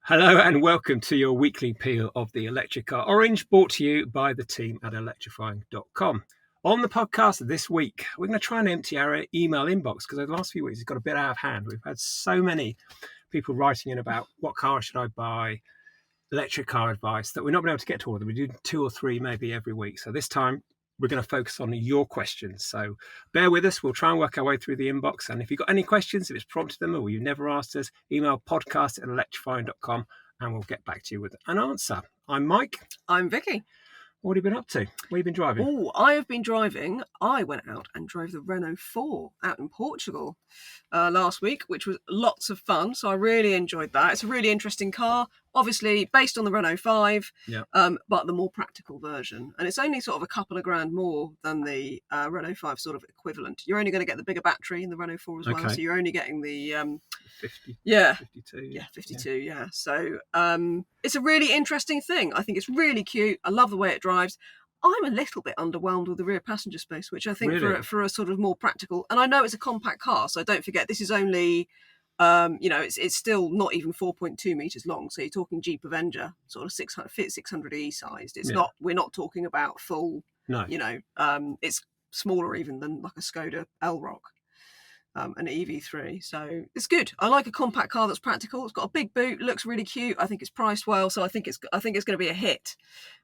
Hello and welcome to your weekly peel of the electric car orange, brought to you by the team at electrifying.com. On the podcast this week, we're going to try and empty our email inbox because the last few weeks it's got a bit out of hand. We've had so many people writing in about what car should I buy, electric car advice, that we're not going to be able to get to all of them. We do 2 or 3 maybe every week. So this time we're going to focus on your questions. So bear with us. We'll try and work our way through the inbox. And if you've got any questions, if it's prompted them or you've never asked us, email podcast@electrifying.com and we'll get back to you with an answer. I'm Mike. I'm Vicky. What have you been up to? What have you been driving? Oh, I have been driving. I went out and drove the Renault 4 out in Portugal last week, which was lots of fun. So I really enjoyed that. It's a really interesting car, obviously based on the Renault 5, but the more practical version. And it's only sort of a couple of grand more than the Renault 5 sort of equivalent. You're only going to get the bigger battery in the Renault 4 as well. Okay. So you're only getting the 50. Yeah. 52. Yeah, 52, yeah. So it's a really interesting thing. I think it's really cute. I love the way it drives. I'm a little bit underwhelmed with the rear passenger space, which I think Really? for a sort of more practical, and I know it's a compact car, so don't forget this is only, it's still not even 4.2 meters long. So you're talking Jeep Avenger, sort of 600e sized. It's not. We're not talking about full. No. It's smaller even than like a Skoda Elroq. An EV3, so it's good. I like a compact car that's practical. It's got a big boot, looks really cute. I think it's priced well, so I think it's going to be a hit.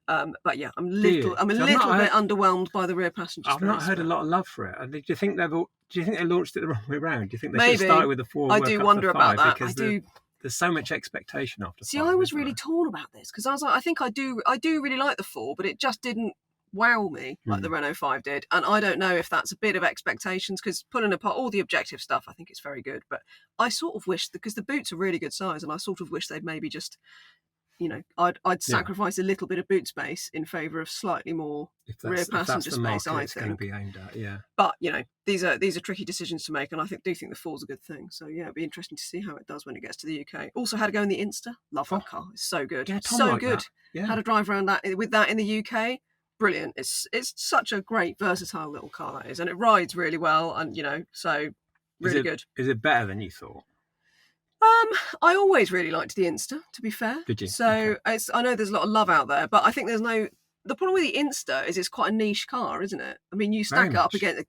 But yeah, I'm a little bit underwhelmed by the rear passenger space. I've not heard a lot of love for it. Do you think they launched it the wrong way around? Do you think they should start with the 4? I do wonder about that. Because there's so much expectation after 5. See, I was really torn about this because I was like, I think I do really like the 4, but it just didn't wow me like the Renault 5 did. And I don't know if that's a bit of expectations, because pulling apart all the objective stuff, I think it's very good. But I sort of wish, because the boot's a really good size, and I sort of wish they'd maybe just, I'd sacrifice a little bit of boot space in favour of slightly more rear passenger space, I think. It's going to be aimed at, yeah. But, these are tricky decisions to make, and I do think the 4's a good thing. So, yeah, it'd be interesting to see how it does when it gets to the UK. Also had to go in the Insta. Love that car. It's so good. Yeah, so good. Yeah. Had to drive around with that in the UK. Brilliant. It's such a great, versatile little car, that is. And it rides really well, and, so really good. Is it better than you thought? I always really liked the Insta, to be fair. Did you? So I know there's a lot of love out there, but I think the problem with the Insta is it's quite a niche car, isn't it? I mean, you stack it up against,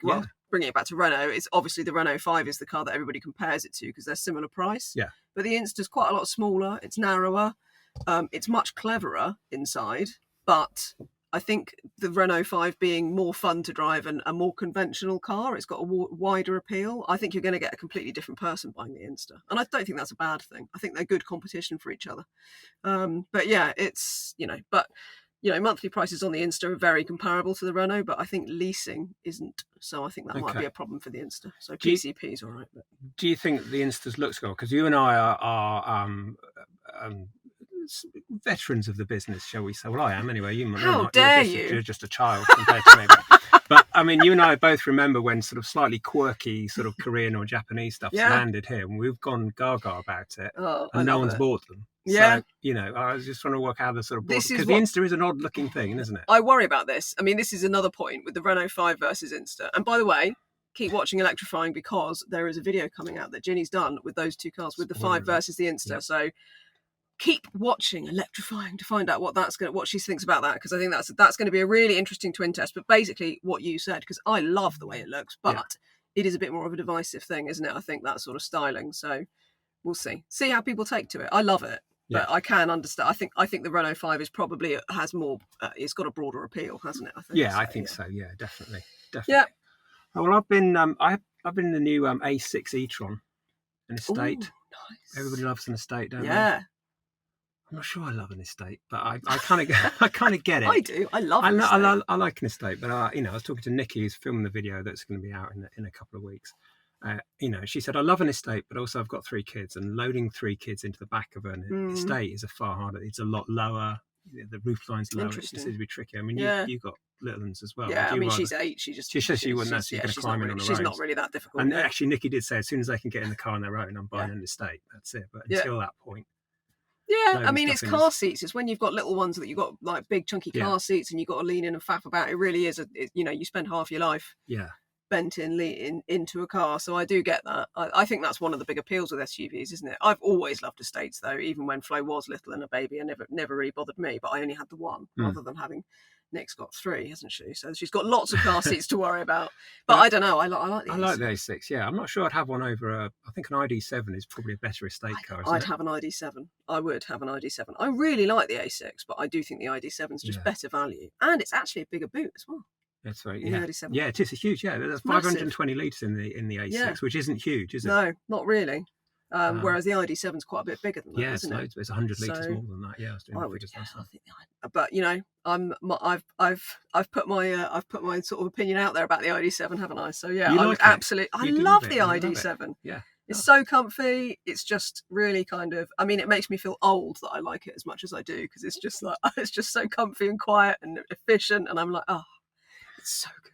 bringing it back to Renault, it's obviously the Renault 5 is the car that everybody compares it to because they're similar price. Yeah. But the Insta's quite a lot smaller, it's narrower, it's much cleverer inside, but I think the Renault 5 being more fun to drive and a more conventional car, it's got a wider appeal. I think you're going to get a completely different person buying the Insta. And I don't think that's a bad thing. I think they're good competition for each other. But yeah, it's, monthly prices on the Insta are very comparable to the Renault, but I think leasing isn't. So I think that might be a problem for the Insta. So PCP is all right. But do you think the Insta's looks good? Because you and I are veterans of the business, shall we say? Well, I am anyway. How dare you? You're just a child compared to me. But I mean, you and I both remember when sort of slightly quirky sort of Korean or Japanese stuff landed here, and we've gone gaga about it, and no one's bought them. Yeah. So, I was just trying to work out the sort of because the Insta is an odd looking thing, isn't it? I worry about this. I mean, this is another point with the Renault 5 versus Insta. And by the way, keep watching Electrifying, because there is a video coming out that Ginny's done with those two cars, with the 5 versus the Insta. Yep. So keep watching Electrifying to find out what she thinks about that, because I think that's going to be a really interesting twin test. But basically what you said, because I love the way it looks, but it is a bit more of a divisive thing, isn't it? I think that sort of styling. So we'll see how people take to it. I love it. But I can understand. I think the Renault 5 is probably has more. It's got a broader appeal, hasn't it? I think. Yeah, I think so. Yeah, definitely. Yeah. Oh, well, I've been in the new A6 e-tron, an estate. Ooh, nice. Everybody loves an estate, don't they? Yeah. I'm not sure I love an estate, but I kind of get it. I do. I love. I like an estate, but I was talking to Nikki, who's filming the video that's going to be out in a couple of weeks. She said, I love an estate, but also I've got 3 kids, and loading 3 kids into the back of an estate is a far harder. It's a lot lower. The roof line's lower. It just seems to be tricky. I mean, you've got little ones as well. Yeah, I mean, she's 8. She says she wouldn't know, so you're going to climb in on her own. She's not really that difficult. And actually, Nikki did say, as soon as they can get in the car on their own, I'm buying an estate. That's it. But until that point. Yeah, I mean, it's car seats. It's when you've got little ones that you've got like big chunky car seats and you've got to lean in and faff about. It really is, you spend half your life bent into a car. So I do get that. I think that's one of the big appeals with SUVs, isn't it? I've always loved estates, though, even when Flo was little and a baby. And never really bothered me, but I only had the one, rather than having... Nick's got 3, hasn't she? So she's got lots of car seats to worry about. But I don't know. I like the A6. I like the A6. Yeah, I'm not sure I'd have one over I think an ID7 is probably a better estate car. I'd have an ID7. I would have an ID7. I really like the A6, but I do think the ID7 is just better value, and it's actually a bigger boot as well. That's right. Yeah, yeah, it is a huge. Yeah, there's 520 litres in the A6, which isn't huge, is it? No, not really. Whereas the ID7 is quite a bit bigger than that, isn't it? It's 100 litres more than that. Yeah, but you know, I've put my sort of opinion out there about the ID7, haven't I? So yeah, I love the ID7. Yeah. It's so comfy. It's just really kind of, I mean, it makes me feel old that I like it as much as I do, because it's just like, it's just so comfy and quiet and efficient. And I'm like, oh, it's so good.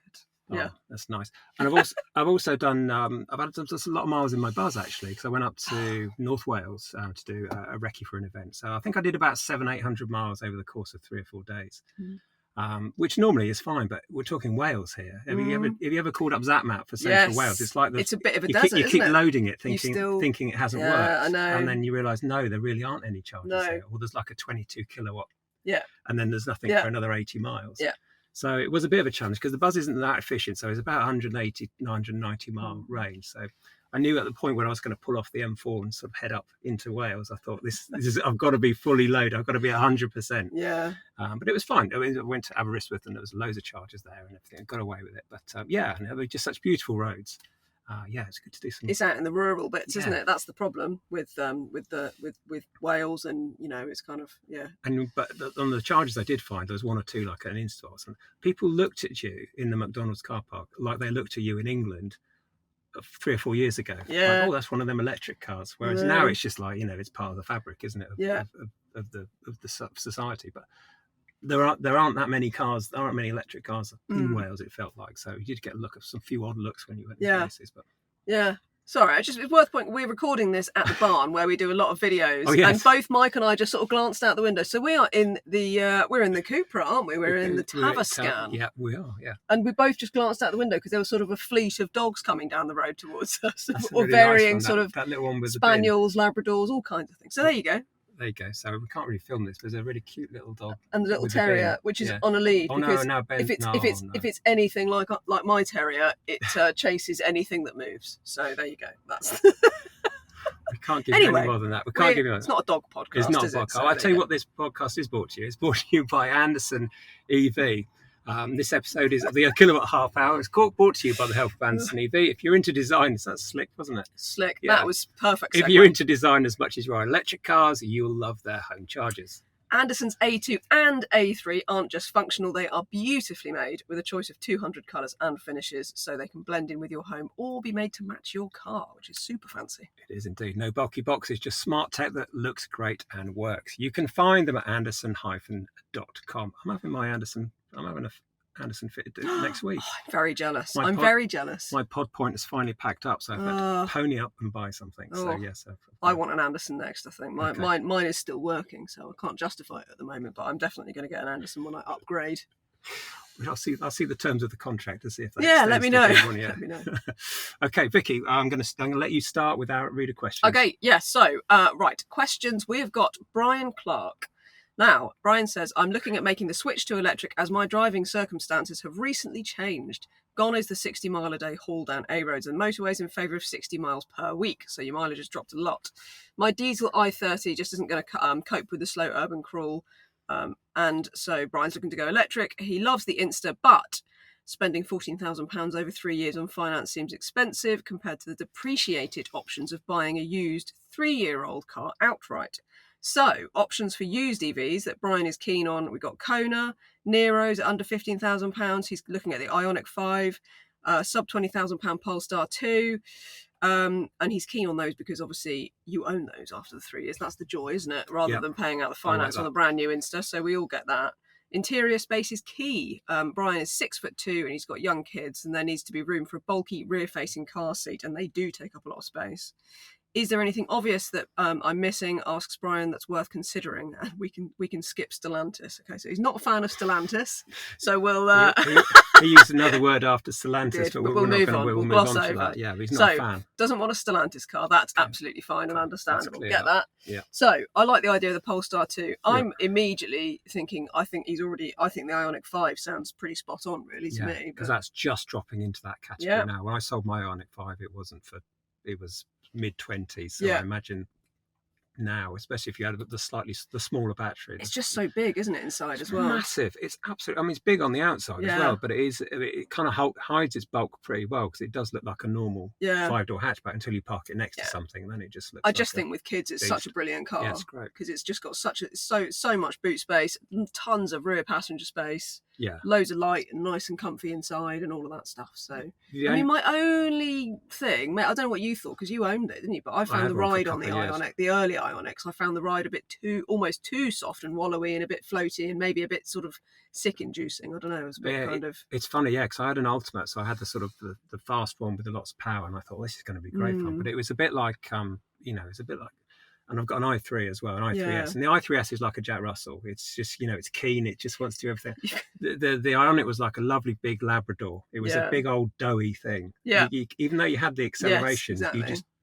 Yeah, that's nice. And I've also done I've had just a lot of miles in my Buzz, actually, because I went up to North Wales to do a recce for an event. So I think I did about 700-800 miles over the course of 3 or 4 days, which normally is fine, but we're talking Wales here. Have you ever called up ZapMap for Central Wales? It's like it's a bit of a desert. You keep isn't it? loading it, thinking it hasn't worked, I know. and then you realise no, there really aren't any charges there. Or there's like a 22 kilowatt, and then there's nothing for another 80 miles. Yeah. So it was a bit of a challenge because the Buzz isn't that efficient. So it's about 180, 190 mile range. So I knew at the point when I was going to pull off the M4 and sort of head up into Wales, I thought this is, I've got to be fully loaded. I've got to be 100%. Yeah. But it was fine. I mean, I went to Aberystwyth and there was loads of charges there and everything. I got away with it. But and they were just such beautiful roads. It's good to do some. It's out in the rural bits, isn't it? That's the problem with Wales, and you know, it's kind of But on the charges I did find, there was 1 or 2 like an installs, and people looked at you in the McDonald's car park like they looked at you in England 3 or 4 years ago. Yeah. Like, oh, that's one of them electric cars. Whereas now it's just like, you know, it's part of the fabric, isn't it? Of the society. But there aren't that many cars. There aren't many electric cars in Wales. It felt like, so you did get a look of some few odd looks when you went to places. But sorry, it's worth pointing. We're recording this at the barn where we do a lot of videos, and both Mike and I just sort of glanced out the window. So we are in the we're in the Cupra, aren't we? We're in the Tavascan. Yeah, we are. Yeah, and we both just glanced out the window because there was sort of a fleet of dogs coming down the road towards us, or really varying nice sort of that little one with spaniels, Labradors, all kinds of things. So there you go. There you go. So we can't really film this. There's a really cute little dog and a little terrier, which is on a lead. Because if it's anything like my terrier, it chases anything that moves. So there you go. That's. We can't give you any more than that. We can't give you. It's not a dog podcast. It's not a podcast. So I'll tell you what this podcast is brought to you. It's brought to you by Anderson EV. This episode is the Kilowatt Half Hour. It's brought to you by the help of Anderson EV. If you're into design, that's slick, wasn't it? Slick. Yeah. That was perfect. If you're into design as much as you are electric cars, you'll love their home chargers. Anderson's A2 and A3 aren't just functional, they are beautifully made with a choice of 200 colours and finishes, so they can blend in with your home or be made to match your car, which is super fancy. It is indeed. No bulky boxes, just smart tech that looks great and works. You can find them at anderson-.com. I'm having a Anderson fitted next week. I'm very jealous. Very jealous. My pod point is finally packed up, so I've had to pony up and buy something. So yes, I want an Anderson next. I think mine is still working, so I can't justify it at the moment. But I'm definitely going to get an Anderson when I upgrade. I'll see the terms of the contract to see if that. Let me know. Let me know. Okay, Vicky, I'm going to let you start with our reader questions. Okay, yes. So right, questions. We have got Brian Clark. Now, Brian says, I'm looking at making the switch to electric as my driving circumstances have recently changed. Gone is the 60-mile-a-day haul down A roads and motorways in favour of 60 miles per week, so your mileage has dropped a lot. My diesel i30 just isn't going to cope with the slow urban crawl, and so Brian's looking to go electric. He loves the Insta, but spending £14,000 over 3 years on finance seems expensive compared to the depreciated options of buying a used 3-year-old car outright. So, options for used EVs that Brian is keen on. We've got Kona, Nero's at under £15,000. He's looking at the Ioniq 5, sub £20,000 Polestar 2. And he's keen on those because obviously you own those after the 3 years. That's the joy, isn't it? Rather than paying out the finance on a brand new Insta. So we all get that. Interior space is key. Brian is 6'2" and he's got young kids, and there needs to be room for a bulky rear-facing car seat, and they do take up a lot of space. is there anything obvious that I'm missing? Asks Brian. That's worth considering, and we can skip Stellantis. Okay, so he's not a fan of Stellantis, so we'll. He used another word after Stellantis, but we'll move on. We'll gloss on to over that. Yeah, but he's not a fan. Doesn't want a Stellantis car. That's absolutely fine and understandable. Get that? Yeah. So I like the idea of the Polestar 2. I'm immediately thinking. I think the Ioniq 5 sounds pretty spot on, really, to me. Because that's just dropping into that category now. When I sold my Ioniq 5, it was mid-20s. So I imagine now, especially if you had the smaller battery. It's just so big, isn't it, inside as well? Massive. It's absolutely, I mean, it's big on the outside as well, but it kind of hides its bulk pretty well, because it does look like a normal 5-door hatchback until you park it next to something, then it just looks I just think with kids it's such a brilliant car. Yeah, it's great. Because it's just got so much boot space, tons of rear passenger space. Yeah, loads of light and nice and comfy inside and all of that stuff. So I mean, my only thing, mate, I don't know what you thought, because you owned it, didn't you? But I found the ride on the Ioniq, the early Ioniqs, I found the ride a bit almost too soft and wallowy and a bit floaty and maybe a bit sort of sick inducing. I don't know. It was a bit kind of. It's funny, because I had an Ultimate, so I had the sort of the fast one with lots of power, and I thought, this is going to be great fun. But it was a bit like, it's a bit like. And I've got an i3 as well, an i3S. And the i3S is like a Jack Russell. It's just, it's keen. It just wants to do everything. The Ioniq was like a lovely big Labrador. It was a big old doughy thing. Yeah. Even though you had the acceleration,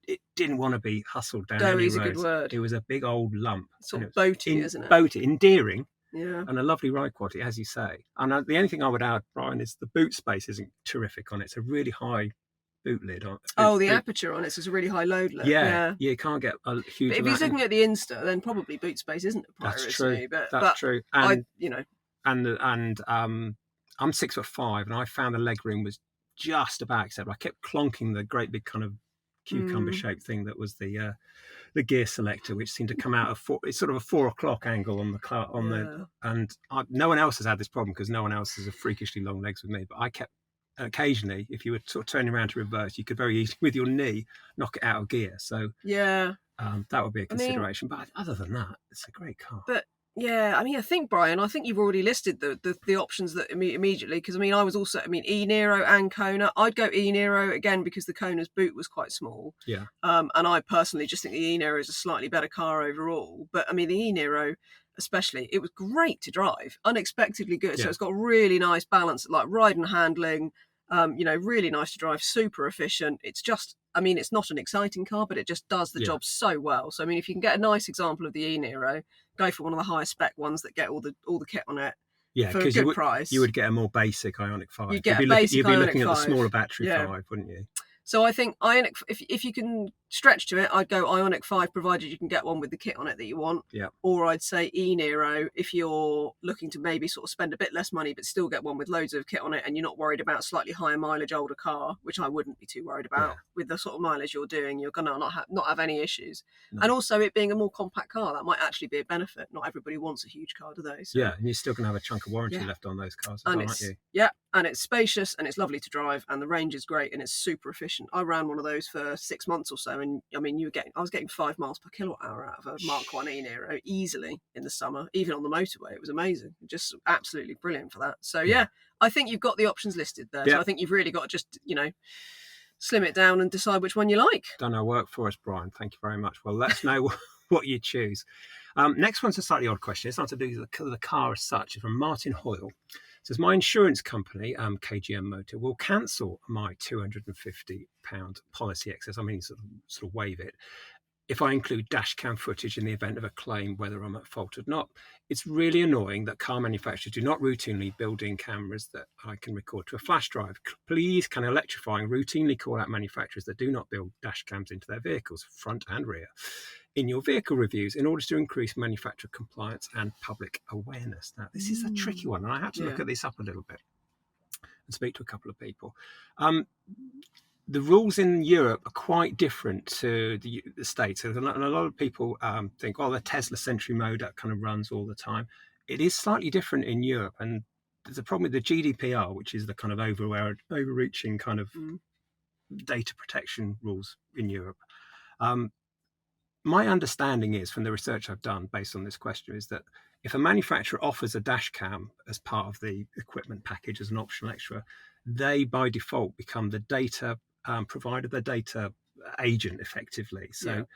it didn't want to be hustled down any roads. Doughy's a good word. It was a big old lump. Sort of boaty, isn't it? Boaty, endearing. Yeah. And a lovely ride quality, as you say. And the only thing I would add, Brian, is the boot space isn't terrific on it. It's a really high boot lid on. The aperture on it is a really high load lid. Yeah, you can't get a huge. But if he's looking at the Insta, then probably boot space isn't a priority. That's true. And I'm 6'5", and I found the legroom was just about acceptable. I kept clonking the great big kind of cucumber shaped thing that was the gear selector, which seemed to come out of it's sort of a 4 o'clock angle on the car and no one else has had this problem, because no one else has a freakishly long legs with me. But I kept. Occasionally, if you were sort of turning around to reverse, you could very easily, with your knee, knock it out of gear. So that would be a consideration. But other than that, it's a great car. But I think, Brian, you've already listed the options that immediately, because I was also e-Niro and Kona. I'd go e-Niro again because the Kona's boot was quite small. Yeah. And I personally just think the e-Niro is a slightly better car overall. But the e-Niro, especially, it was great to drive, unexpectedly good. So it's got really nice balance, like ride and handling. Really nice to drive, super efficient. It's just, it's not an exciting car, but it just does the job so well. So, if you can get a nice example of the e-Niro, go for one of the higher spec ones that get all the kit on it. Yeah, for a good price. You would get a more basic Ioniq 5. You'd be looking at the smaller battery 5, wouldn't you? So I think Ioniq, if you can stretch to it, I'd go Ioniq 5, provided you can get one with the kit on it that you want. Yeah. Or I'd say e-Niro if you're looking to maybe sort of spend a bit less money but still get one with loads of kit on it, and you're not worried about slightly higher mileage older car, which I wouldn't be too worried about. With the sort of mileage you're doing, you're gonna not have any issues. No. And also, it being a more compact car, that might actually be a benefit. Not everybody wants a huge car, do they? So, and you're still gonna have a chunk of warranty left on those cars, aren't you? Yeah, and it's spacious and it's lovely to drive, and the range is great and it's super efficient. I ran one of those for 6 months or so, and I was getting 5 miles per kilowatt hour out of a Mark 1 e-Niro easily in the summer, even on the motorway. It was amazing, just absolutely brilliant for that. So I think you've got the options listed there. So I think you've really got to just slim it down and decide which one you like. Done our work for us, Brian. Thank you very much. Well, let us know what you choose. Next one's a slightly odd question. It's not to do with the car as such. It's from Martin Hoyle. It says, my insurance company, KGM Motor, will cancel my £250 policy excess. Sort of waive it if I include dash cam footage in the event of a claim, whether I'm at fault or not. It's really annoying that car manufacturers do not routinely build in cameras that I can record to a flash drive. Please, can Electrifying routinely call out manufacturers that do not build dash cams into their vehicles, front and rear, in your vehicle reviews in order to increase manufacturer compliance and public awareness? Now, this is a tricky one, and I had to look at this up a little bit and speak to a couple of people. The rules in Europe are quite different to the States. And a lot of people think, the Tesla Sentry mode, that kind of runs all the time. It is slightly different in Europe. And there's a problem with the GDPR, which is the kind of overreaching kind of data protection rules in Europe. My understanding is, from the research I've done based on this question, is that if a manufacturer offers a dash cam as part of the equipment package as an optional extra, they by default become the data provider, the data agent effectively. So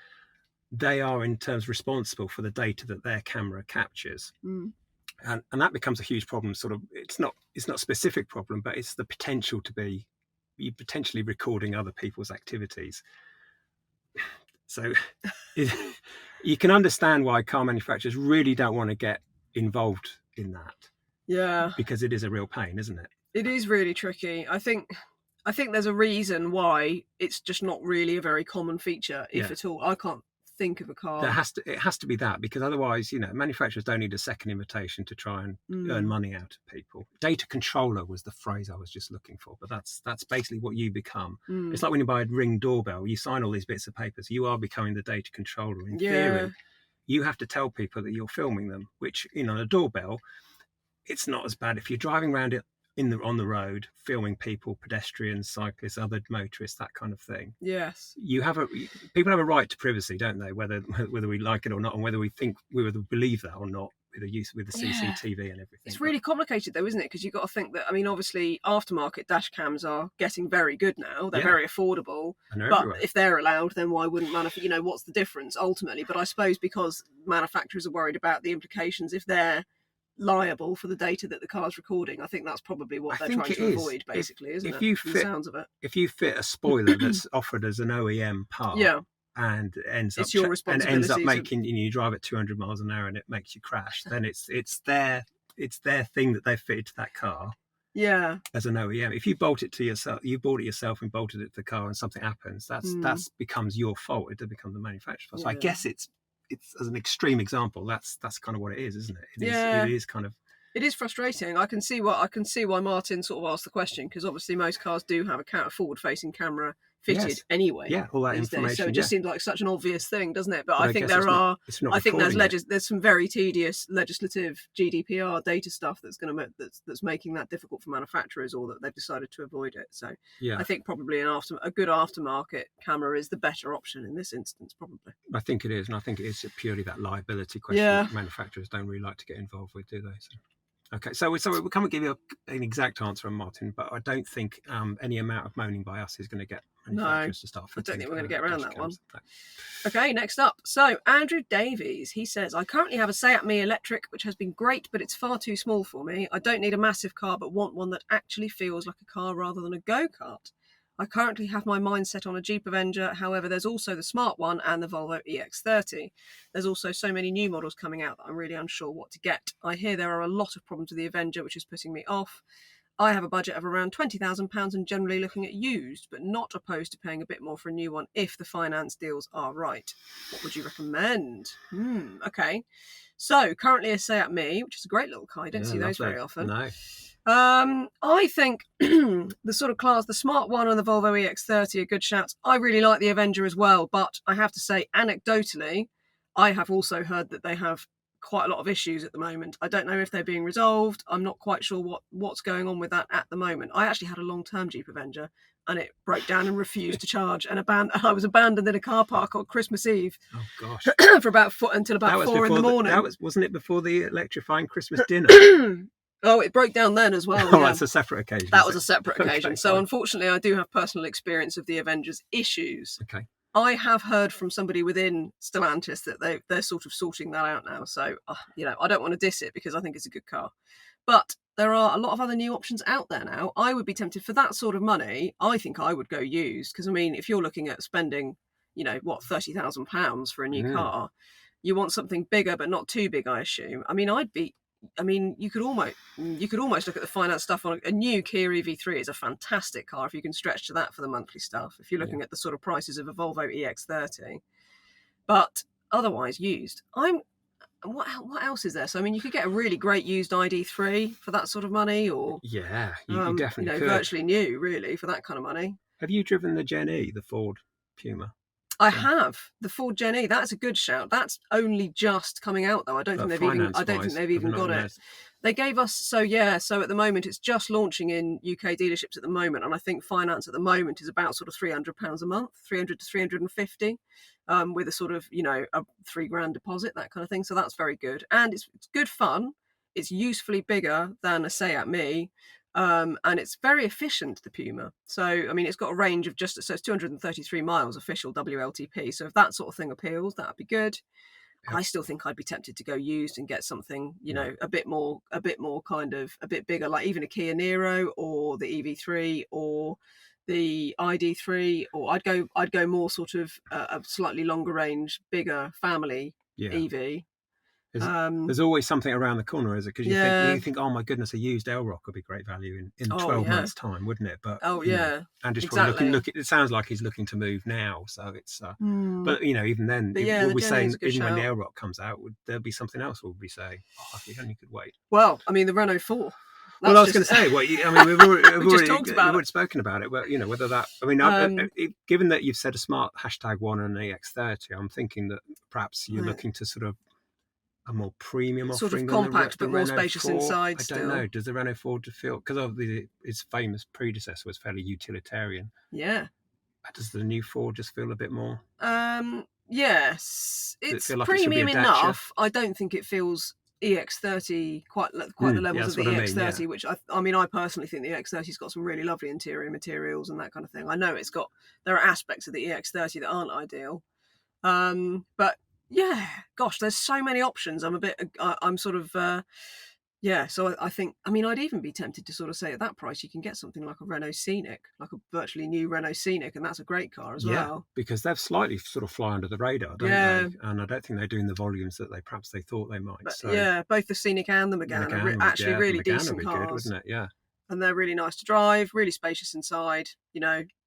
they are in terms responsible for the data that their camera captures. And that becomes a huge problem. Sort of, it's not a specific problem, but it's the potential to be you potentially recording other people's activities. So you can understand why car manufacturers really don't want to get involved in that. Yeah, because it is a real pain, isn't it? It is really tricky. I think there's a reason why it's just not really a very common feature, if at all. I can't think of a car. It has to be that, because otherwise, manufacturers don't need a second invitation to try and earn money out of people. Data controller was the phrase I was just looking for, but that's basically what you become. It's like when you buy a Ring doorbell, you sign all these bits of papers, you are becoming the data controller. In theory, you have to tell people that you're filming them, which, a doorbell, it's not as bad if you're driving around it on the road, filming people, pedestrians, cyclists, other motorists, that kind of thing. Yes. People have a right to privacy, don't they? Whether we like it or not, and whether we believe that or not, with the CCTV and everything. It's really complicated though, isn't it? Because you've got to think that, obviously aftermarket dash cams are getting very good now. They're very affordable. But everywhere. If they're allowed, then why wouldn't what's the difference ultimately? But I suppose because manufacturers are worried about the implications if they're liable for the data that the car's recording, I think that's probably what they're trying to avoid, basically, isn't it? The sounds of it. If you fit a spoiler that's offered as an OEM part, and ends up making you drive at 200 miles an hour and it makes you crash, then it's their thing that they've fitted to that car. Yeah. As an OEM, if you bolt it to yourself, you bought it yourself and bolted it to the car, and something happens, that's becomes your fault. It becomes the manufacturer's fault. So I guess it's as an extreme example, that's kind of what it is, isn't it? It is kind of. It is frustrating. I can see why Martin sort of asked the question, because obviously most cars do have a forward-facing camera fitted anyway. Yeah, all that information. Days. So it just seems like such an obvious thing, doesn't it? But I think there's some very tedious legislative GDPR data stuff that's making that difficult for manufacturers, or that they've decided to avoid it. So I think probably a good aftermarket camera is the better option in this instance, probably. I think it is, and I think it is purely that liability question that manufacturers don't really like to get involved with, do they? So. Okay, so we can't give you an exact answer on Martin, but I don't think any amount of moaning by us is going to get manufacturers to start. I don't think we're going to get around that one. No. Okay, next up. So Andrew Davies, he says, I currently have a Seat Mii electric, which has been great, but it's far too small for me. I don't need a massive car, but want one that actually feels like a car rather than a go-kart. I currently have my mind set on a Jeep Avenger. However, there's also the Smart One and the Volvo EX30. There's also so many new models coming out that I'm really unsure what to get. I hear there are a lot of problems with the Avenger, which is putting me off. I have a budget of around £20,000 and generally looking at used, but not opposed to paying a bit more for a new one if the finance deals are right. What would you recommend? Okay. So currently a Seat Mii, which is a great little car. You don't see those very often. No. I think the sort of class, the Smart One and the Volvo EX30 are good shouts. I really like the Avenger as well, but I have to say, anecdotally, I have also heard that they have quite a lot of issues at the moment. I don't know if they're being resolved. I'm not quite sure what's going on with that at the moment. I actually had a long-term Jeep Avenger, and it broke down and refused to charge, and I was abandoned in a car park on Christmas Eve. Oh gosh! until about 4 in the morning. Wasn't it before the electrifying Christmas dinner? Oh, it broke down then as well. Oh, that's a separate occasion. That was a separate occasion. Okay, so unfortunately, I do have personal experience of the Avenger's issues. Okay. I have heard from somebody within Stellantis that they're sort of sorting that out now. So, I don't want to diss it because I think it's a good car. But there are a lot of other new options out there now. I would be tempted for that sort of money. I think I would go used because, if you're looking at spending, £30,000 for a new car, you want something bigger but not too big, I assume. You could almost look at the finance stuff on a new Kia EV3 is a fantastic car if you can stretch to that for the monthly stuff. If you're looking at the sort of prices of a Volvo EX30, but otherwise used. What else is there? So you could get a really great used ID3 for that sort of money, or you definitely could. Virtually new, really, for that kind of money. Have you driven the Gen E, the Ford Puma? I have the Ford Gen E. That's a good shout. That's only just coming out though. I don't think they've even got it. They gave us so at the moment it's just launching in UK dealerships at the moment, and I think finance at the moment is about sort of £300 a month, 300 to 350, with a sort of a £3,000 deposit, that kind of thing. So that's very good, and it's good fun. It's usefully bigger than a Seat Mii. and it's very efficient, the Puma. So, I mean, it's got a range of so it's 233 miles official WLTP. So if that sort of thing appeals, that'd be good. Yep. I still think I'd be tempted to go used and get something, a bit more kind of a bit bigger, like even a Kia Niro or the EV3 or the ID3, or I'd go more sort of a slightly longer range, bigger family EV. There's always something around the corner, is it? Because you think, oh my goodness, a used L-Rock would be great value in 12 months' time, wouldn't it? But Andrew's probably looking. It sounds like he's looking to move now, so it's. But even then, we'll be saying even when the L-Rock comes out, there'll be something else we'll be saying. Oh, if you only could wait. Well, I mean, the Renault 4. Well, I was going to say, we've already spoken about it. But whether that, given that you've said a smart #1 and an EX30, I'm thinking that perhaps you're looking to sort of a more premium offering, sort of compact but more spacious inside. I don't know. Does the Renault 4 feel, because obviously its famous predecessor was fairly utilitarian? Yeah. Does the new 4 just feel a bit more? Yes, it's premium enough. I don't think it feels EX30 quite the levels of the EX30, which I personally think the EX30's got some really lovely interior materials and that kind of thing. I know there are aspects of the EX30 that aren't ideal, but yeah, gosh, there's so many options. So I think, I'd even be tempted to sort of say at that price you can get something like a Renault Scenic, like a virtually new Renault Scenic, and that's a great car as well. Because they've slightly sort of fly under the radar, don't they? And I don't think they're doing the volumes that they thought they might. But, both the Scenic and the Megane are actually really decent cars. Good, wouldn't it? Yeah. And they're really nice to drive, really spacious inside,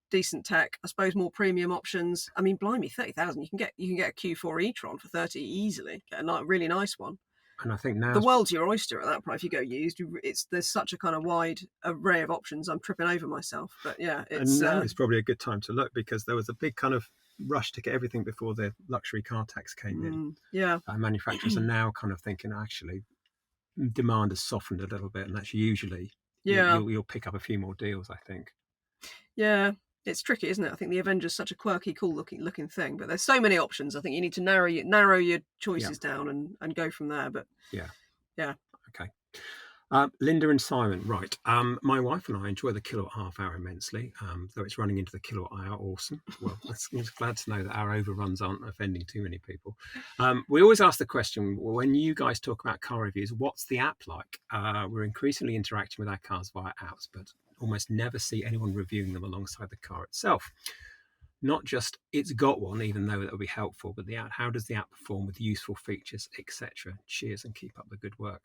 decent tech, I suppose, more premium options. I mean, blimey, 30,000, you can get a Q4 e-tron for 30 easily, get a really nice one. And I think now the world's your oyster at that price. If you go used, there's such a kind of wide array of options. I'm tripping over myself, but yeah, and now it's probably a good time to look, because there was a big kind of rush to get everything before the luxury car tax came in. Yeah, manufacturers are now kind of thinking, actually, demand has softened a little bit, and that's usually you'll pick up a few more deals, I think. Yeah. It's tricky, isn't it? I think the Avenger's such a quirky, cool looking thing, but there's so many options. I think you need to narrow your choices down and go from there. But yeah. Okay. Linda and Simon, right? My wife and I enjoy the Kilowatt Half Hour immensely, though it's running into the Kilowatt Hour. Awesome. Well, it's glad to know that our overruns aren't offending too many people. We always ask the question, when you guys talk about car reviews, what's the app like? We're increasingly interacting with our cars via apps, but almost never see anyone reviewing them alongside the car itself. Not just it's got one, even though that would be helpful, but how does the app perform with useful features, etc. Cheers and keep up the good work.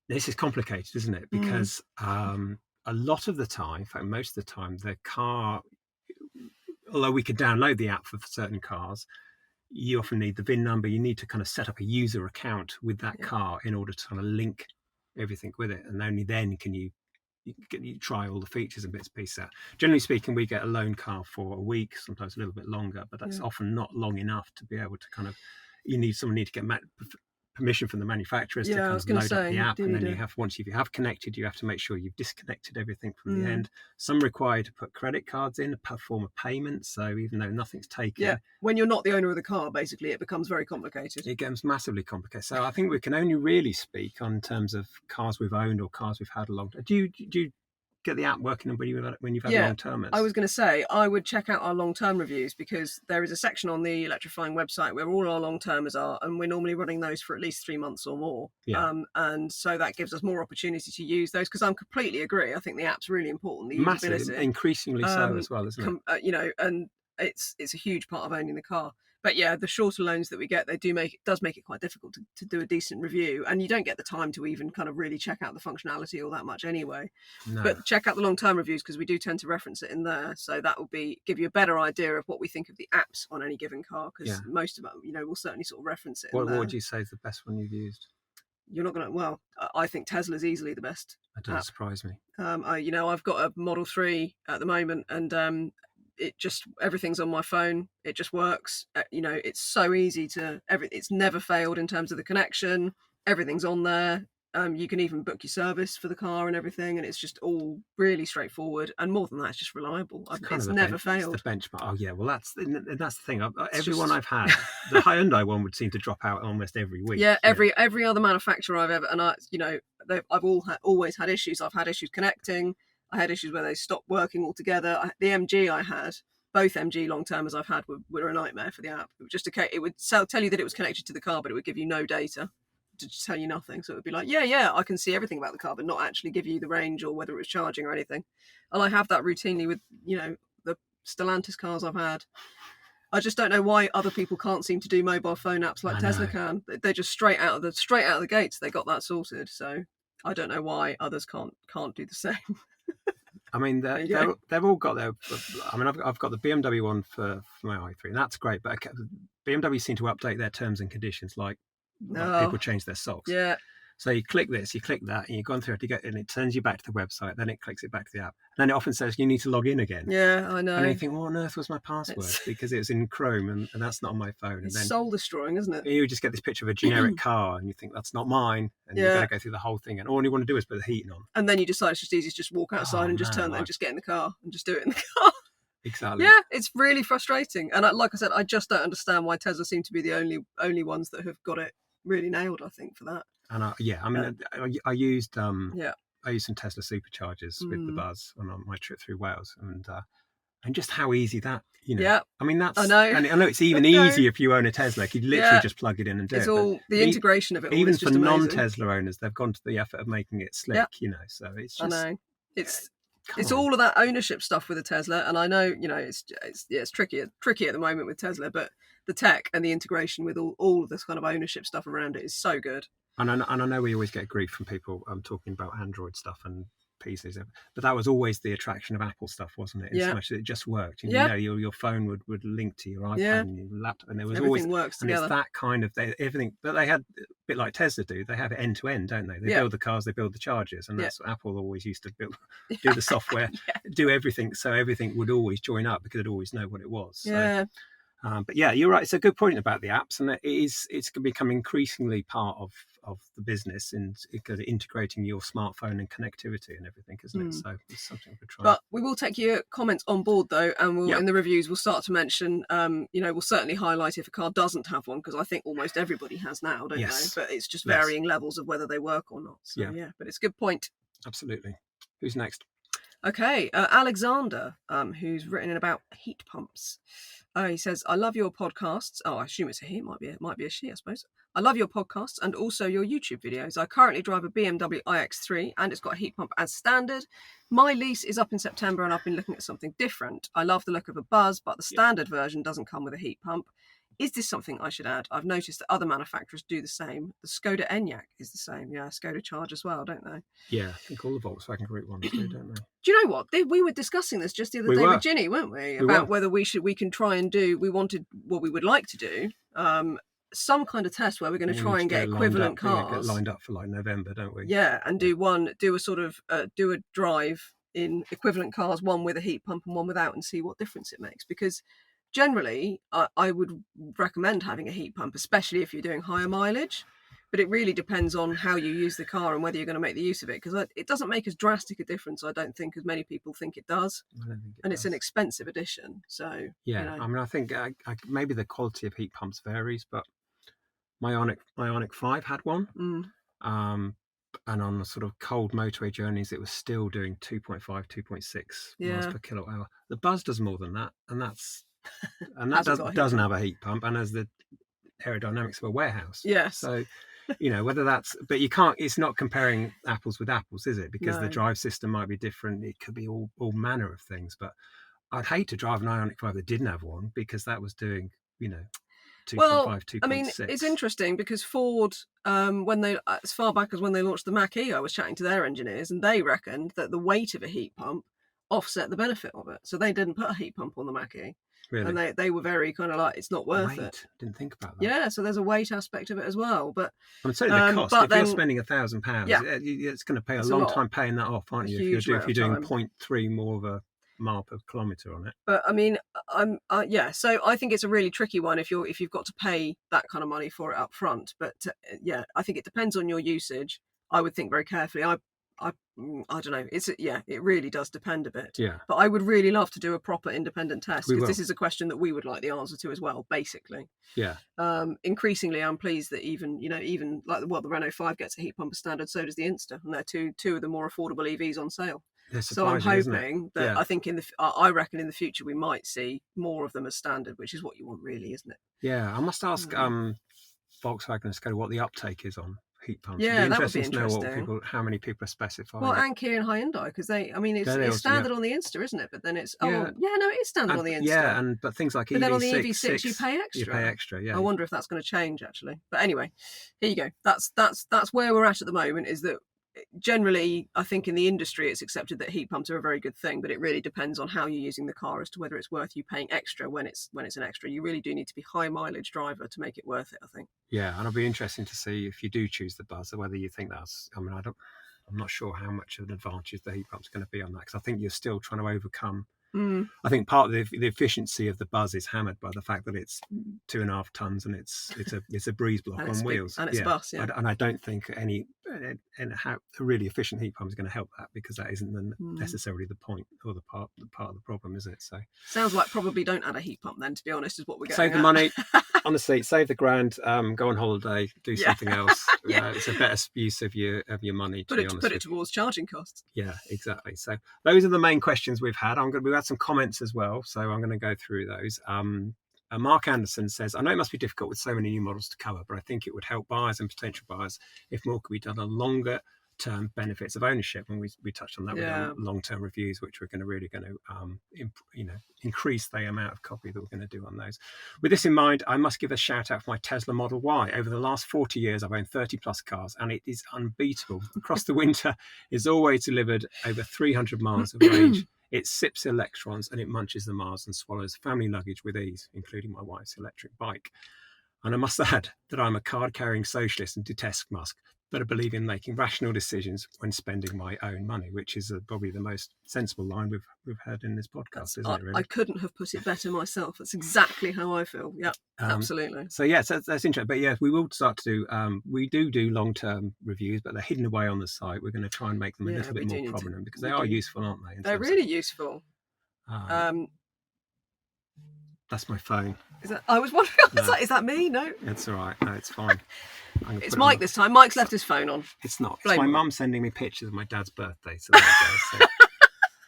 This is complicated, isn't it? Because a lot of the time, in fact, most of the time, the car, although we could download the app for certain cars, you often need the VIN number. You need to kind of set up a user account with that car in order to kind of link everything with it. And only then can you try all the features and bits and pieces out. Generally speaking, we get a loan car for a week, sometimes a little bit longer, but that's often not long enough to be able to kind of, someone need to get permission from the manufacturers to kind of load up the app, and then once you have connected, you have to make sure you've disconnected everything from the end. Some require you to put credit cards in, a form of payment, so even though nothing's taken, when you're not the owner of the car, basically it becomes very complicated. It gets massively complicated. So I think we can only really speak on terms of cars we've owned or cars we've had a long time. Do you get the app working when you've had long-termers? I was going to say, I would check out our long-term reviews, because there is a section on the Electrifying website where all our long-termers are, and we're normally running those for at least 3 months or more. And so that gives us more opportunity to use those, because I completely agree. I think the app's really important. The massive, increasingly so as well, isn't it? And it's a huge part of owning the car. But yeah, the shorter loans that we get, does make it quite difficult to do a decent review, and you don't get the time to even kind of really check out the functionality all that much anyway. No. But check out the long-term reviews, because we do tend to reference it in there, so that will give you a better idea of what we think of the apps on any given car, because most of them, we'll certainly sort of reference it. What would you say is the best one you've used? You're not going to. Well, I think Tesla's easily the best. That doesn't surprise me. I've got a Model 3 at the moment, and it just, everything's on my phone. It just works. It's so easy it's never failed in terms of the connection. Everything's on there. You can even book your service for the car and everything, and it's just all really straightforward. And more than that, it's just reliable. It's never failed. It's the benchmark. Oh yeah, well that's the thing. Everyone I've had, the Hyundai one would seem to drop out almost every week. Yeah, every other manufacturer I've ever, and I've always had issues. I've had issues connecting. I had issues where they stopped working altogether. The MG I had, both MG long termers I've had were a nightmare for the app. It would just it would tell you that it was connected to the car, but it would give you no data, to just tell you nothing. So it would be like, yeah, I can see everything about the car, but not actually give you the range or whether it was charging or anything. And I have that routinely with, the Stellantis cars I've had. I just don't know why other people can't seem to do mobile phone apps like Tesla can. They're just straight out of the gates. They got that sorted. So I don't know why others can't do the same. I mean, they've all got their. I mean, I've got the BMW one for my i3, and that's great. But BMW seem to update their terms and conditions like people change their socks. Yeah. So you click this, you click that, and you've gone through it, and it sends you back to the website. Then it clicks it back to the app. And then it often says you need to log in again. Yeah, I know. And you think, what on earth was my password? Because it was in Chrome, and that's not on my phone. It's and then soul destroying, isn't it? You just get this picture of a generic car, and you think that's not mine, and you've got to go through the whole thing. And all you want to do is put the heating on. And then you decide it's just easy to just walk outside and just turn that and just get in the car and just do it in the car. Exactly. Yeah, it's really frustrating. And like I said, I just don't understand why Tesla seem to be the only ones that have got it really nailed, I think, for that. And I used I used some Tesla superchargers with the Buzz on my trip through Wales, and just how easy that, I mean, that's, I know, and I know it's even easier if you own a Tesla. You could literally just plug it in and do it's it. All the integration of it all even is just for amazing. non-Tesla owners, they've gone to the effort of making it slick. So it's just, I know it's all of that ownership stuff with a Tesla, and I know it's tricky at the moment with Tesla, but the tech and the integration with all of this kind of ownership stuff around it is so good. And I know we always get grief from people talking about Android stuff and PCs, but that was always the attraction of Apple stuff, wasn't it? In so much that it just worked. Your phone would link to your iPad and your laptop, and there was everything always works and together. It's that kind of everything. But they had a bit like Tesla do. They have it end to end, don't they? They build the cars, they build the chargers, and that's what Apple always used to build. Do the software, do everything, so everything would always join up because it'd always know what it was. So, but yeah, you're right. It's a good point about the apps, and it's become increasingly part of the business in integrating your smartphone and connectivity and everything, isn't it? So it's something we're trying. But we will take your comments on board though, and we'll in the reviews we'll start to mention. We'll certainly highlight if a car doesn't have one, because I think almost everybody has now, don't they? But it's just varying levels of whether they work or not. So but it's a good point. Absolutely. Who's next? Okay, Alexander, who's written in about heat pumps. He says, I love your podcasts. Oh, I assume it's a he. It might be a she, I suppose. I love your podcasts and also your YouTube videos. I currently drive a BMW iX3 and it's got a heat pump as standard. My lease is up in September and I've been looking at something different. I love the look of a Buzz, but the standard version doesn't come with a heat pump. Is this something I should add? I've noticed that other manufacturers do the same. The Skoda Enyaq is the same. Yeah, Skoda Charge as well, don't they? Yeah, I think all the Volkswagen Group ones do, don't they? Do you know what? We were discussing this just the other day with Ginny, weren't we? About whether we can try and do, we would like to do some kind of test where we're going to try and get equivalent cars. Get lined up for like November, don't we? Yeah, and do a sort of do a drive in equivalent cars, one with a heat pump and one without, and see what difference it makes. Because generally, I would recommend having a heat pump, especially if you're doing higher mileage. But it really depends on how you use the car and whether you're going to make the use of it. Because it doesn't make as drastic a difference, I don't think, as many people think it does. I don't think it and does. It's an expensive addition. So yeah, I mean, I think maybe the quality of heat pumps varies, but my Ioniq 5 had one. And on the sort of cold motorway journeys, it was still doing 2.5, 2.6 miles per kilowatt hour. The Buzz does more than that, and that doesn't have a heat pump, and has the aerodynamics of a warehouse. Yes. So, whether that's, but you can't. It's not comparing apples with apples, is it? Because the drive system might be different. It could be all manner of things. But I'd hate to drive an Ioniq 5 that didn't have one, because that was doing 2.5, 2.6. I mean, it's interesting because Ford, when they, as far back as when they launched the Mach-E, I was chatting to their engineers, and they reckoned that the weight of a heat pump offset the benefit of it. So they didn't put a heat pump on the Mach-E. Really? And they were very kind of like, it's not worth it. Didn't think about that. Yeah, so there's a weight aspect of it as well. But I'm certainly the cost. If you're spending £1,000, it's going to pay a long time paying that off, aren't you? If you're doing 0.3 more of a mile per kilometre on it. But I mean, so I think it's a really tricky one if you've got to pay that kind of money for it up front. But I think it depends on your usage. I would think very carefully. I don't know. It really does depend a bit. Yeah. But I would really love to do a proper independent test, We because will. this is a question that we would like the answer to as well, basically. Yeah. Increasingly, I'm pleased that even like the Renault 5 gets a heat pump as standard, so does the Insta, and they're two of the more affordable EVs on sale. So I'm hoping that, Yeah. I think I reckon in the future we might see more of them as standard, which is what you want, really, isn't it? Yeah. I must ask Volkswagen and Skoda what the uptake is on heat pumps. Yeah, It'd be that would be interesting to know how many people are specifying. Well, and Kia and Hyundai, because it's standard on the Insta, isn't it? But then it's no, it is standard on the Insta. Yeah, but things like EV6, then on the EV6 you pay extra. You pay extra, yeah. I wonder if that's going to change, actually. But anyway, here you go. That's where we're at the moment. Is that generally, I think in the industry it's accepted that heat pumps are a very good thing, but it really depends on how you're using the car as to whether it's worth you paying extra when it's an extra. You really do need to be high mileage driver to make it worth it, I think. Yeah, and it'll be interesting to see if you do choose the Buzz, whether you think that's. I mean, I'm not sure how much of an advantage the heat pump's going to be on that, because I think you're still trying to overcome. I think part of the efficiency of the Buzz is hammered by the fact that it's 2.5 tons and it's a breeze block on wheels, and it's a bus. Yeah. And I don't think a really efficient heat pump is going to help that, because that isn't necessarily the point or the part of the problem, is it? So sounds like probably don't add a heat pump then, to be honest, is what we're getting save the money. Honestly, save the grand, go on holiday, do something else. It's a better use of your money. Put it towards charging costs. Yeah, exactly. So those are the main questions we've had. We've had some comments as well, so I'm going to go through those. Mark Anderson says, I know it must be difficult with so many new models to cover, but I think it would help buyers and potential buyers if more could be done on longer term benefits of ownership, and we touched on that with long-term reviews, which we're really going to increase the amount of copy that we're going to do on those. With this in mind, I must give a shout out for my Tesla Model Y. Over the last 40 years I've owned 30 plus cars, and it is unbeatable. Across the winter it's always delivered over 300 miles of range. It sips electrons and it munches the miles and swallows family luggage with ease, including my wife's electric bike. And I must add that I'm a card-carrying socialist and detest Musk, but I believe in making rational decisions when spending my own money, which is probably the most sensible line we've heard in this podcast, isn't it? Really? I couldn't have put it better myself. That's exactly how I feel. Yeah, absolutely. So that's interesting. But yeah, we will start to do. We do long-term reviews, but they're hidden away on the site. We're going to try and make them a little bit more prominent, because they are useful, aren't they? They're really useful. That's my phone. I was wondering. Is that me? No, it's all right. No, it's fine. It's Mike this time. Mike's left his phone on. It's not. It's my mum sending me pictures of my dad's birthday. So there you go. So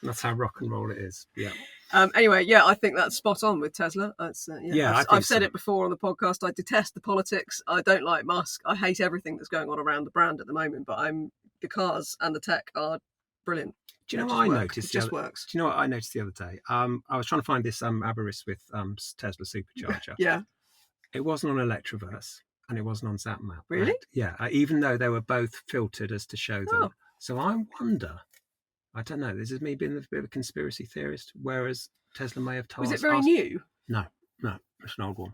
that's how rock and roll it is. Yeah. Anyway, I think that's spot on with Tesla. I've said it before on the podcast. I detest the politics. I don't like Musk. I hate everything that's going on around the brand at the moment. But the cars and the tech are brilliant. Do you know what I noticed? It just works. Do you know what I noticed the other day? I was trying to find this Abarth with Tesla supercharger. Yeah. It wasn't on Electroverse and it wasn't on ZapMap. Really? Yeah. Even though they were both filtered as to show them. Oh. So I wonder. I don't know. This is me being a bit of a conspiracy theorist. Whereas Tesla may have told. Was it very new? No, it's an old one.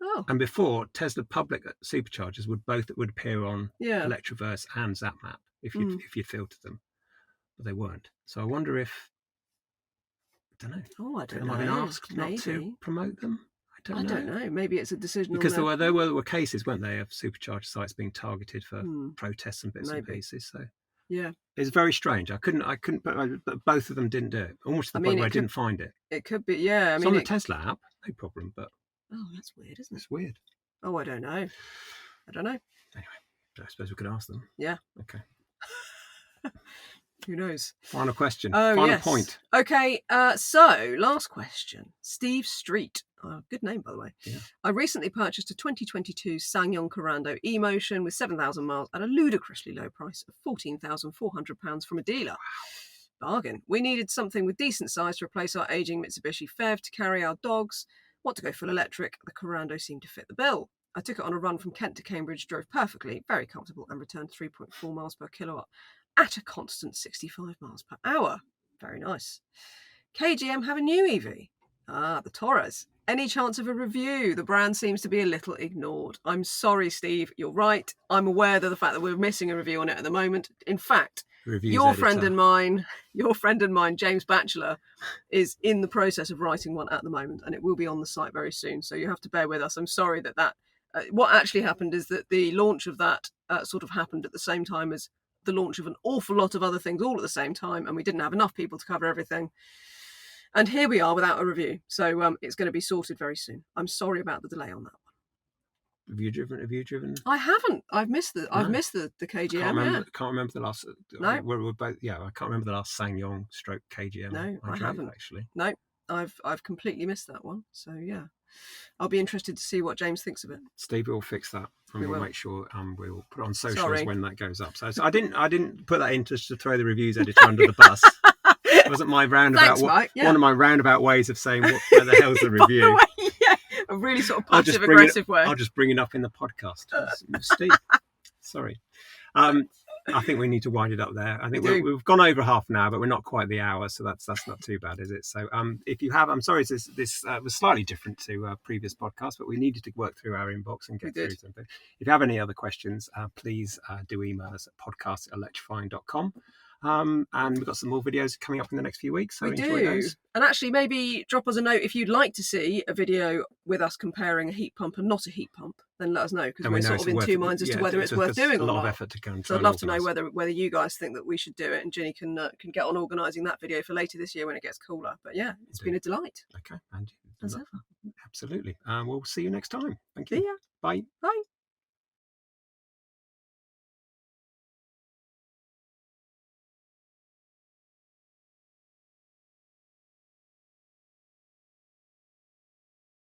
Oh. And before, Tesla public superchargers would appear on Electroverse and ZapMap if you filtered them. But they weren't. So I wonder if, I don't know. Oh, I don't know. Am I being asked not to promote them? I don't know. Maybe it's a decision. Because there were cases, weren't they, of supercharger sites being targeted for protests and bits and pieces. So yeah, it's very strange. I couldn't, but both of them didn't do it. Almost to the point where I didn't find it. It could be, yeah. It's on the Tesla app, no problem. But that's weird, isn't it? It's weird. Oh, I don't know. Anyway, I suppose we could ask them. Yeah. Okay. Who knows? Final question. Final point. Okay, so last question. Steve Street. Good name, by the way. Yeah. I recently purchased a 2022 SsangYong Corando e-motion with 7,000 miles at a ludicrously low price of £14,400 from a dealer. Bargain. We needed something with decent size to replace our ageing Mitsubishi Fev to carry our dogs. Want to go full electric. The Corando seemed to fit the bill. I took it on a run from Kent to Cambridge, drove perfectly, very comfortable, and returned 3.4 miles per kilowatt at a constant 65 miles per hour. Very nice. KGM have a new EV. The Torres. Any chance of a review? The brand seems to be a little ignored. I'm sorry, Steve. You're right. I'm aware of the fact that we're missing a review on it at the moment. In fact, your friend and mine, James Batchelor, is in the process of writing one at the moment, and it will be on the site very soon. So you have to bear with us. I'm sorry that what actually happened is that the launch of that sort of happened at the same time as the launch of an awful lot of other things all at the same time, and we didn't have enough people to cover everything. And here we are without a review. So it's going to be sorted very soon. I'm sorry about the delay on that one. Have you driven? I haven't. I've missed the KGM. Can't remember the last. No. We're both. Yeah, I can't remember the last SsangYong stroke KGM. No, I haven't actually. No, I've completely missed that one. So yeah, I'll be interested to see what James thinks of it. Steve will fix that, and we'll make sure we'll put it on socials Sorry. when that goes up. So I didn't put that in just to throw the reviews editor under the bus. It wasn't my roundabout. Thanks, Mike. One of my roundabout ways of saying where the hell's the review. By the way, yeah, a really sort of passive aggressive way. I'll just bring it up in the podcast. Steve, sorry. I think we need to wind it up there. I think we've gone over half an hour, but we're not quite the hour, so that's not too bad, is it? So if you have, I'm sorry, this was slightly different to previous podcasts, but we needed to work through our inbox and get through something. If you have any other questions, please do email us at podcast@electrifying.com. And we've got some more videos coming up in the next few weeks, so enjoy those. And actually, maybe drop us a note if you'd like to see a video with us comparing a heat pump and not a heat pump. Then let us know, because we're sort of in two minds as to whether it's worth doing or not. A lot of effort to go and try. So I'd love to know whether you guys think that we should do it, and Ginny can get on organising that video for later this year when it gets cooler. But yeah, it's been a delight. Okay, and as ever. Absolutely. We'll see you next time. Thank you. See ya. Bye. Bye.